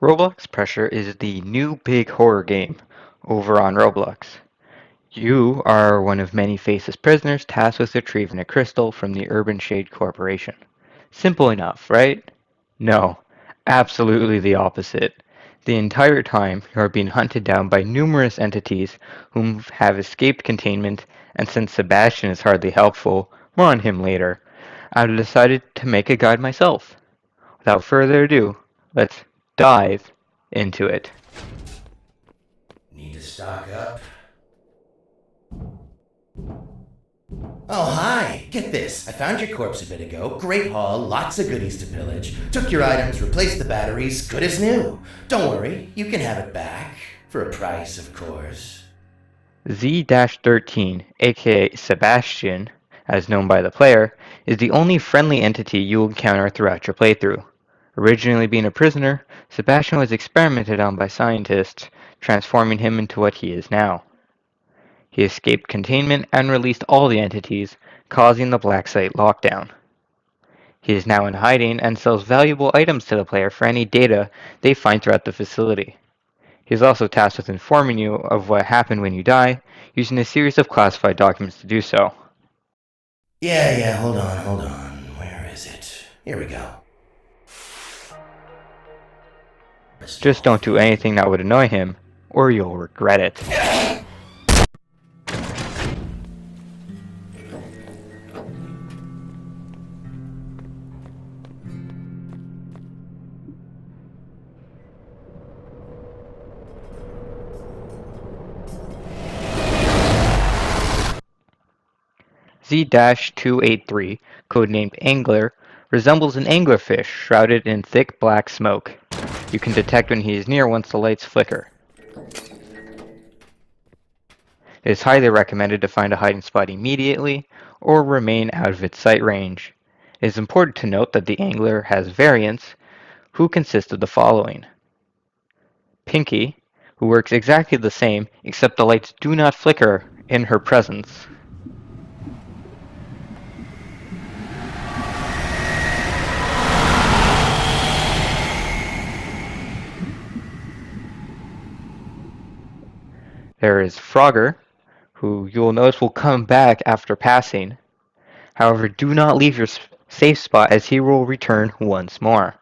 Roblox Pressure is the new big horror game over on Roblox. You are one of many faceless prisoners tasked with retrieving a crystal from the Urban Shade Corporation. Simple enough, right? No, absolutely the opposite. The entire time, you are being hunted down by numerous entities whom have escaped containment, and since Sebastian is hardly helpful, more on him later, I've decided to make a guide myself. Without further ado, let's dive into it. Need to stock up? Oh, hi! Get this. I found your corpse a bit ago. Great haul, lots of goodies to pillage. Took your items, replaced the batteries, good as new. Don't worry, you can have it back. For a price, of course. Z-13, aka Sebastian, as known by the player, is the only friendly entity you will encounter throughout your playthrough. Originally being a prisoner, Sebastian was experimented on by scientists, transforming him into what he is now. He escaped containment and released all the entities, causing the Black Site lockdown. He is now in hiding and sells valuable items to the player for any data they find throughout the facility. He is also tasked with informing you of what happened when you die, using a series of classified documents to do so. Yeah, hold on. Where is it? Here we go. Just don't do anything that would annoy him, or you'll regret it. Z-283, codenamed Angler, resembles an anglerfish shrouded in thick black smoke. You can detect when he is near once the lights flicker. It is highly recommended to find a hiding spot immediately or remain out of its sight range. It is important to note that the Angler has variants who consist of the following. Pinky, who works exactly the same except the lights do not flicker in her presence. There is Frogger, who you will notice will come back after passing. However, do not leave your safe spot as he will return once more.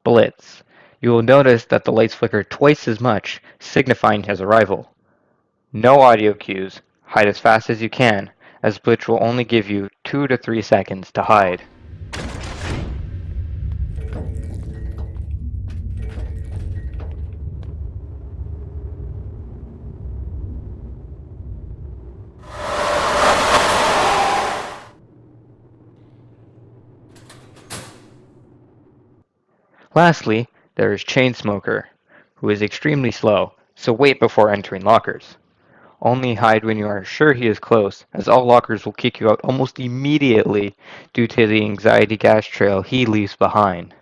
Blitz. You will notice that the lights flicker twice as much, signifying his arrival. No audio cues. Hide as fast as you can, as Blitz will only give you 2 to 3 seconds to hide. Lastly, there is Chainsmoker, who is extremely slow, so wait before entering lockers. Only hide when you are sure he is close, as all lockers will kick you out almost immediately due to the anxiety gas trail he leaves behind.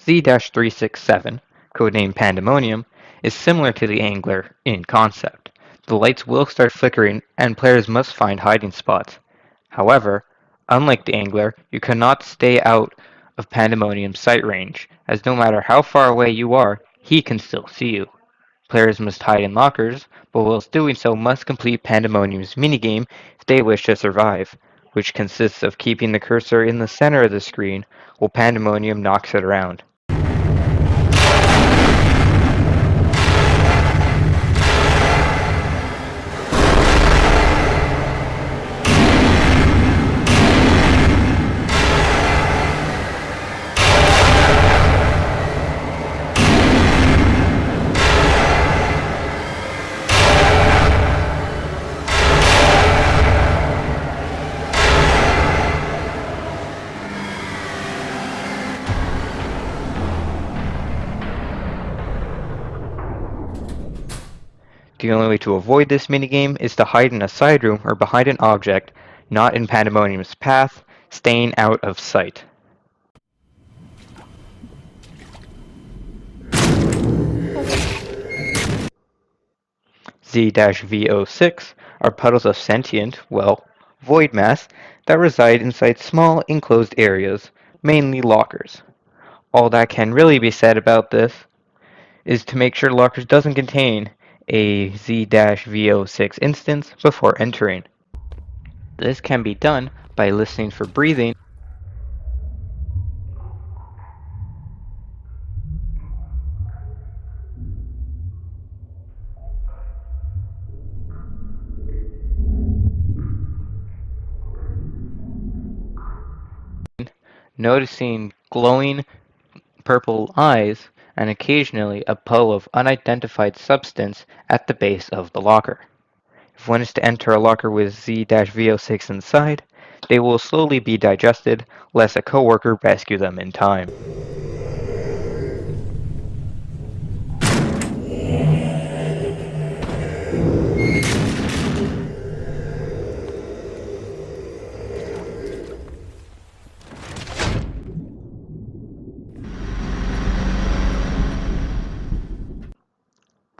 Z-367, codenamed Pandemonium, is similar to the Angler in concept. The lights will start flickering and players must find hiding spots. However, unlike the Angler, you cannot stay out of Pandemonium's sight range, as no matter how far away you are, he can still see you. Players must hide in lockers, but whilst doing so must complete Pandemonium's minigame if they wish to survive, which consists of keeping the cursor in the center of the screen while Pandemonium knocks it around. The only way to avoid this minigame is to hide in a side room or behind an object, not in Pandemonium's path, staying out of sight. Z-V06 are puddles of sentient, well, void mass that reside inside small enclosed areas, mainly lockers. All that can really be said about this is to make sure lockers doesn't contain a Z-V06 instance before entering. This can be done by listening for breathing noticing glowing purple eyes, and occasionally a pull of unidentified substance at the base of the locker. If one is to enter a locker with Z-V06 inside, they will slowly be digested, lest a coworker rescue them in time.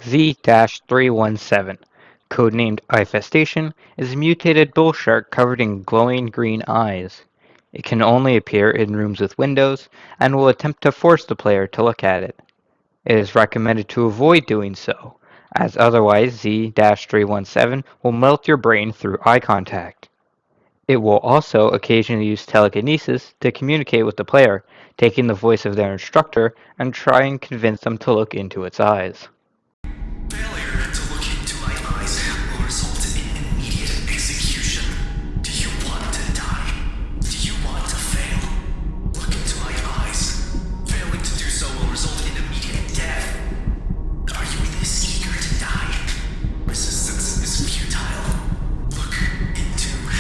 Z-317, codenamed Infestation, is a mutated bull shark covered in glowing green eyes. It can only appear in rooms with windows and will attempt to force the player to look at it. It is recommended to avoid doing so, as otherwise Z-317 will melt your brain through eye contact. It will also occasionally use telekinesis to communicate with the player, taking the voice of their instructor and try and convince them to look into its eyes. Failure to look into my eyes will result in immediate execution. Do you want to die? Do you want to fail? Look into my eyes. Failing to do so will result in immediate death. Are you this eager to die? Resistance is futile. Look into my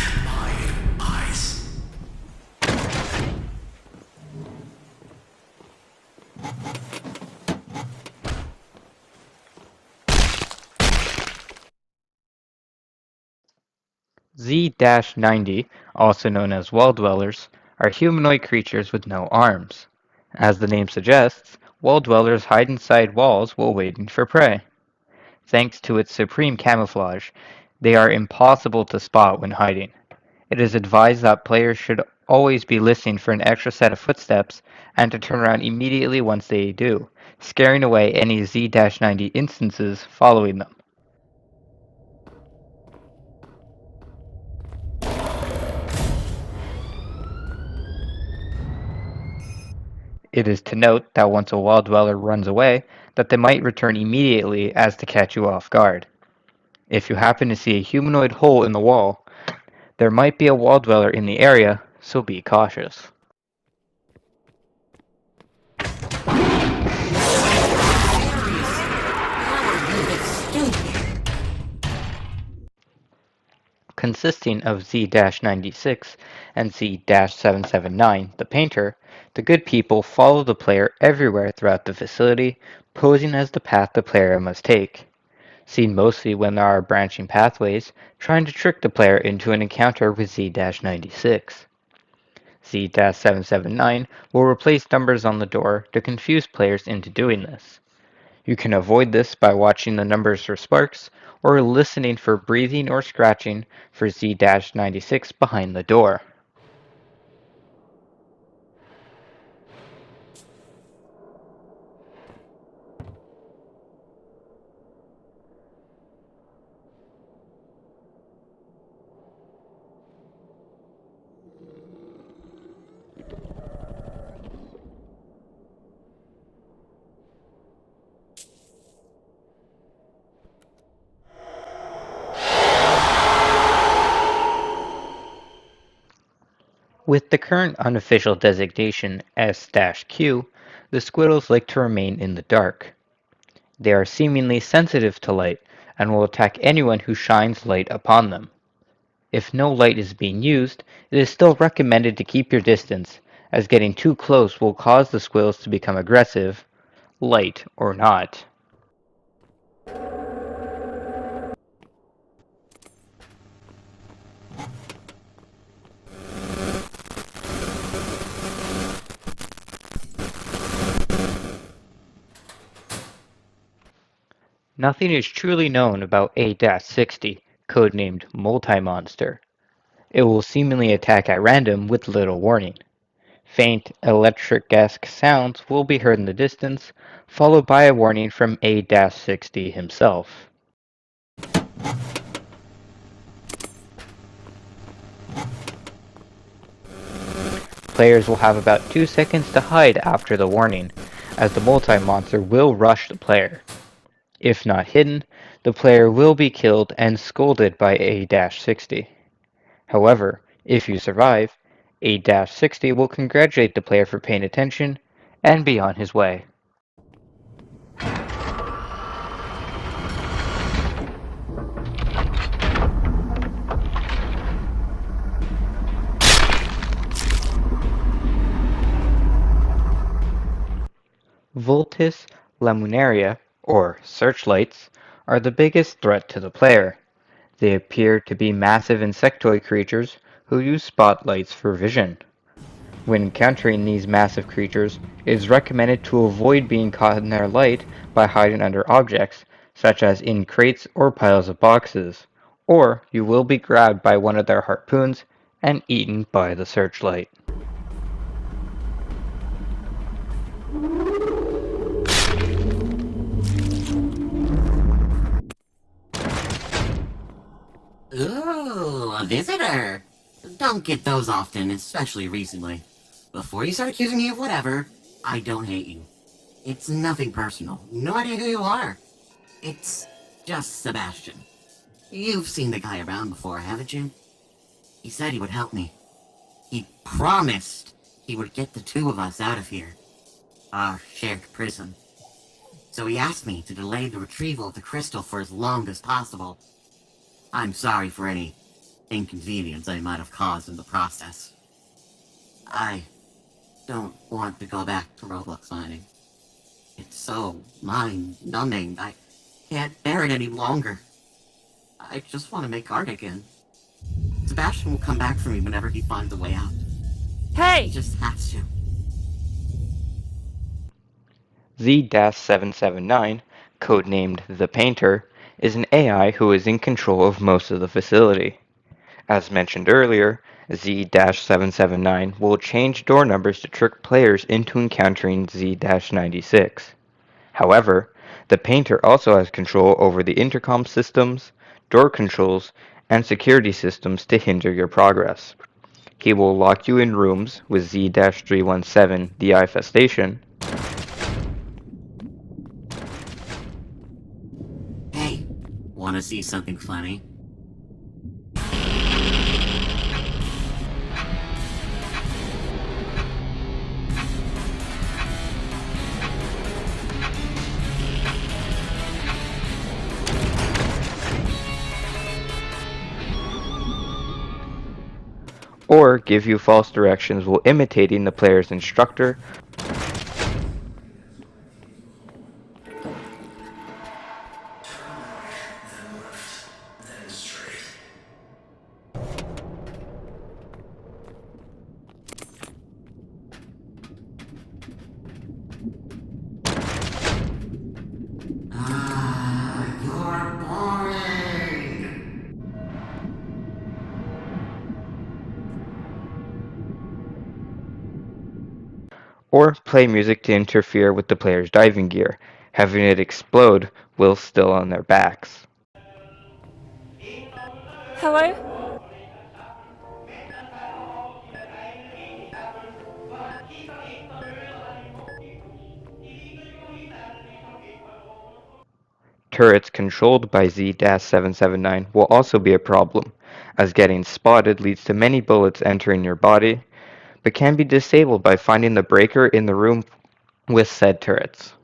eyes. Z-90, also known as wall dwellers, are humanoid creatures with no arms. As the name suggests, wall dwellers hide inside walls while waiting for prey. Thanks to its supreme camouflage, they are impossible to spot when hiding. It is advised that players should always be listening for an extra set of footsteps and to turn around immediately once they do, scaring away any Z-90 instances following them. It is to note that once a wall dweller runs away, that they might return immediately as to catch you off guard. If you happen to see a humanoid hole in the wall, there might be a wall dweller in the area, so be cautious. Consisting of Z-96 and Z-779, the painter, the good people follow the player everywhere throughout the facility, posing as the path the player must take. Seen mostly when there are branching pathways, trying to trick the player into an encounter with Z-96. Z-779 will replace numbers on the door to confuse players into doing this. You can avoid this by watching the numbers for sparks, or listening for breathing or scratching for Z-96 behind the door. With the current unofficial designation S-Q, the squiddles like to remain in the dark. They are seemingly sensitive to light and will attack anyone who shines light upon them. If no light is being used, it is still recommended to keep your distance, as getting too close will cause the squirrels to become aggressive, light or not. Nothing is truly known about A-60, codenamed Multi-Monster. It will seemingly attack at random with little warning. Faint, electric-esque sounds will be heard in the distance, followed by a warning from A-60 himself. Players will have about 2 seconds to hide after the warning, as the multi-monster will rush the player. If not hidden, the player will be killed and scolded by A-60. However, if you survive, A-60 will congratulate the player for paying attention and be on his way. Vultus lamunaria, or searchlights, are the biggest threat to the player. They appear to be massive insectoid creatures who use spotlights for vision. When encountering these massive creatures, it is recommended to avoid being caught in their light by hiding under objects, such as in crates or piles of boxes, or you will be grabbed by one of their harpoons and eaten by the searchlight. Ooh, a visitor. Don't get those often, especially recently. Before you start accusing me of whatever, I don't hate you. It's nothing personal. No idea who you are. It's just Sebastian. You've seen the guy around before, haven't you? He said he would help me. He promised he would get the two of us out of here. Our shared prison. So he asked me to delay the retrieval of the crystal for as long as possible. I'm sorry for any inconvenience I might have caused in the process. I don't want to go back to Roblox mining. It's so mind-numbing. I can't bear it any longer. I just want to make art again. Sebastian will come back for me whenever he finds a way out. He Hey! just has to. Z-779, codenamed the Painter, is an AI who is in control of most of the facility. As mentioned earlier, Z-779 will change door numbers to trick players into encountering Z-96. However, the Painter also has control over the intercom systems, door controls, and security systems to hinder your progress. He will lock you in rooms with Z-317, the infestation. Hey, wanna see something funny? Or give you false directions while imitating the player's instructor. Then left, then straight. You're boring! Or play music to interfere with the player's diving gear, having it explode while still on their backs. Hello? Turrets controlled by Z-779 will also be a problem, as getting spotted leads to many bullets entering your body, but can be disabled by finding the breaker in the room with said turrets.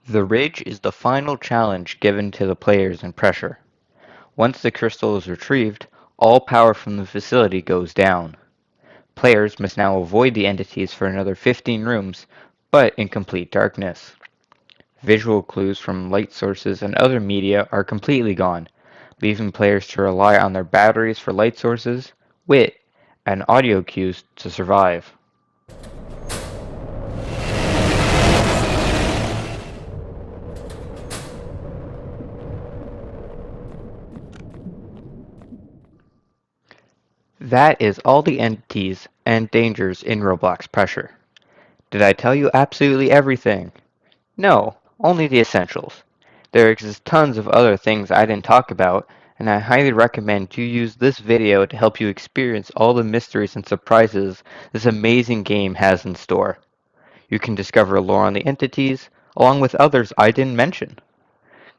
The ridge is the final challenge given to the players in Pressure. Once the crystal is retrieved, all power from the facility goes down. Players must now avoid the entities for another 15 rooms, but in complete darkness. Visual clues from light sources and other media are completely gone, leaving players to rely on their batteries for light sources, wit, and audio cues to survive. That is all the entities and dangers in Roblox Pressure. Did I tell you absolutely everything? No, only the essentials. There exist tons of other things I didn't talk about, and I highly recommend you use this video to help you experience all the mysteries and surprises this amazing game has in store. You can discover lore on the entities, along with others I didn't mention.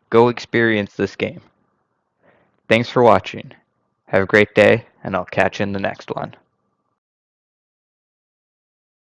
Go experience this game. Thanks for watching. Have a great day, and I'll catch you in the next one.